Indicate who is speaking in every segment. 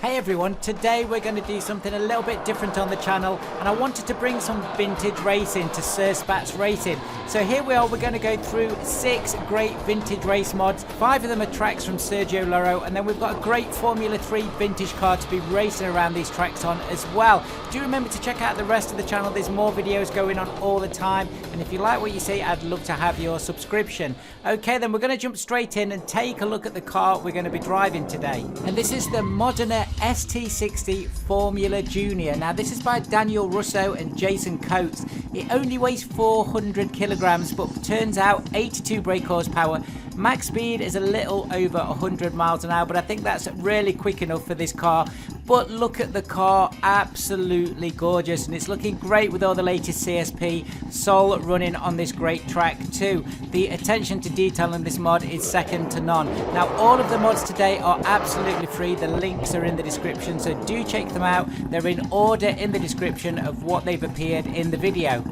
Speaker 1: Hey everyone, today we're going to do something a little bit different on the channel, and I wanted to bring some vintage racing to Sergio Racing. So here we are, we're going to go through 6 great vintage race mods. 5 of them are tracks from Sergio Loro, and then we've got a great Formula 3 vintage car to be racing around these tracks on as well. Do remember to check out the rest of the channel, there's more videos going on all the time, and if you like what you see, I'd love to have your subscription. Okay, then we're going to jump straight in and take a look at the car we're going to be driving today. And this is the Modena ST60 Formula Junior. Now this is by Daniel Russo and Jason Coates. It only weighs 400 kilograms, but turns out 82 brake horsepower. Max speed is a little over 100 miles an hour, but I think that's really quick enough for this car. But look at the car, absolutely gorgeous, and it's looking great with all the latest CSP Sol running on this great track too. The attention to detail in this mod is second to none. Now all of the mods today are absolutely free, the links are in the description, so do check them out. They're in order in the description of what they've appeared in the video.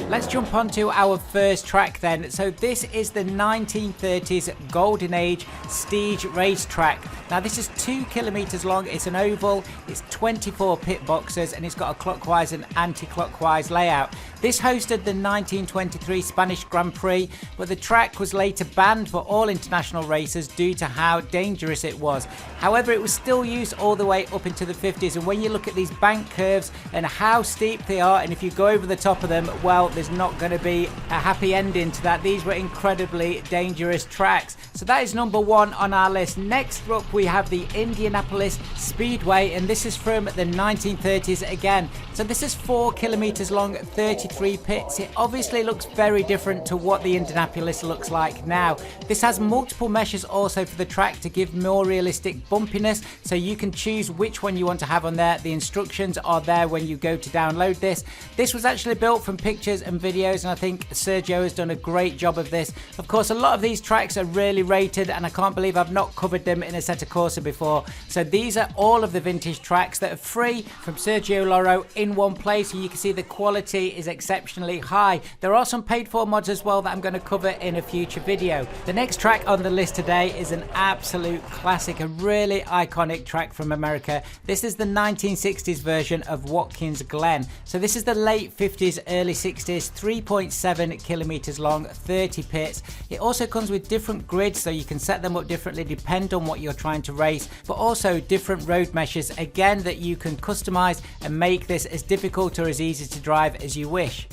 Speaker 1: Let's jump on to our first track then. So this is the 1930s Golden Age Stiges racetrack. Now this is 2 kilometers long, it's an oval, it's 24 pit boxes, and it's got a clockwise and anti-clockwise layout. This hosted the 1923 Spanish Grand Prix, but the track was later banned for all international races due to how dangerous it was. However, it was still used all the way up into the 50s, and when you look at these bank curves and how steep they are, and if you go over the top of them, well, there's not going to be a happy ending to that. These were incredibly dangerous tracks. So that is number 1 on our list. Next up we have the Indianapolis Speedway, and this is from the 1930s again. So this is 4 kilometers long, 33 pits. It obviously looks very different to what the Indianapolis looks like now. This has multiple meshes also for the track to give more realistic bumpiness, so you can choose which one you want to have on there. The instructions are there when you go to download this. This was actually built from pictures and videos, and I think Sergio has done a great job of this. Of course, a lot of these tracks are really rated, and I can't believe I've not covered them in Assetto Corsa before. So these are all of the vintage tracks that are free from Sergio Loro in one place, and you can see the quality is exceptionally high. There are some paid for mods as well that I'm going to cover in a future video. The next track on the list today is an absolute classic, a really iconic track from America. This is the 1960s version of Watkins Glen. So this is the late 50s, early 60s, 3.7 kilometers long, 30 pits. It also comes with different grids, so you can set them up differently depend on what you're trying to race, but also different road meshes, again, that you can customize and make this as difficult or as easy to drive as you wish.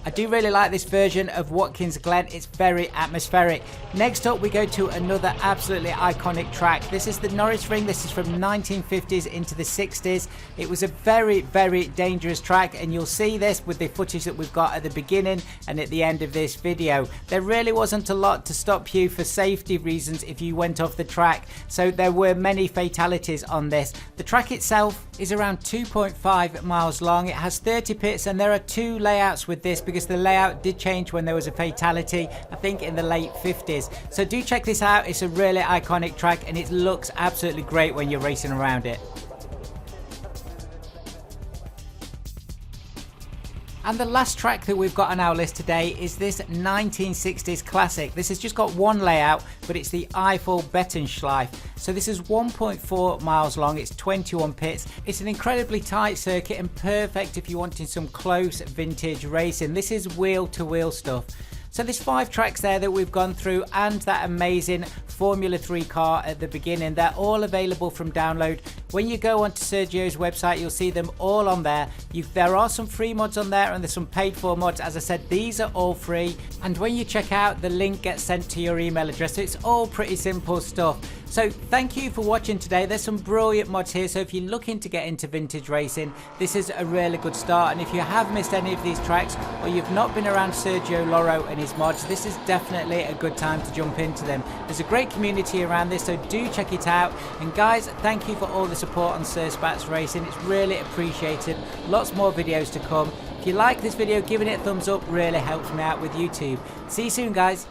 Speaker 1: I do really like this version of Watkins Glen, it's very atmospheric. Next up we go to another absolutely iconic track. This is the Norisring. This is from 1950s into the 60s. It was a very, very dangerous track, and you'll see this with the footage that we've got at the beginning and at the end of this video. There really wasn't a lot to stop you for safety reasons if you went off the track, so there were many fatalities on this. The track itself is around 2.5 miles long. It has 30 pits, and there are 2 layouts with this because the layout did change when there was a fatality, I think in the late 50s. So do check this out, it's a really iconic track and it looks absolutely great when you're racing around it. And the last track that we've got on our list today is this 1960s classic. This has just got one layout, but it's the Eifel Betonschleife. So this is 1.4 miles long, it's 21 pits. It's an incredibly tight circuit and perfect if you're wanting some close vintage racing. This is wheel-to-wheel stuff. So there's 5 tracks there that we've gone through, and that amazing Formula 3 car at the beginning. They're all available from download. When you go onto Sergio's website, you'll see them all on there. There are some free mods on there, and there's some paid for mods. As I said, these are all free, and when you check out, the link gets sent to your email address. So it's all pretty simple stuff. So thank you for watching today. There's some brilliant mods here, so if you're looking to get into vintage racing, this is a really good start. And if you have missed any of these tracks, or you've not been around Sergio Loro and his mods, this is definitely a good time to jump into them. There's a great community around this, so do check it out. And guys, thank you for all the support on Sergio Racing. It's really appreciated. Lots more videos to come. If If you like this video, giving it a thumbs up really helps me out with YouTube. See you soon, guys.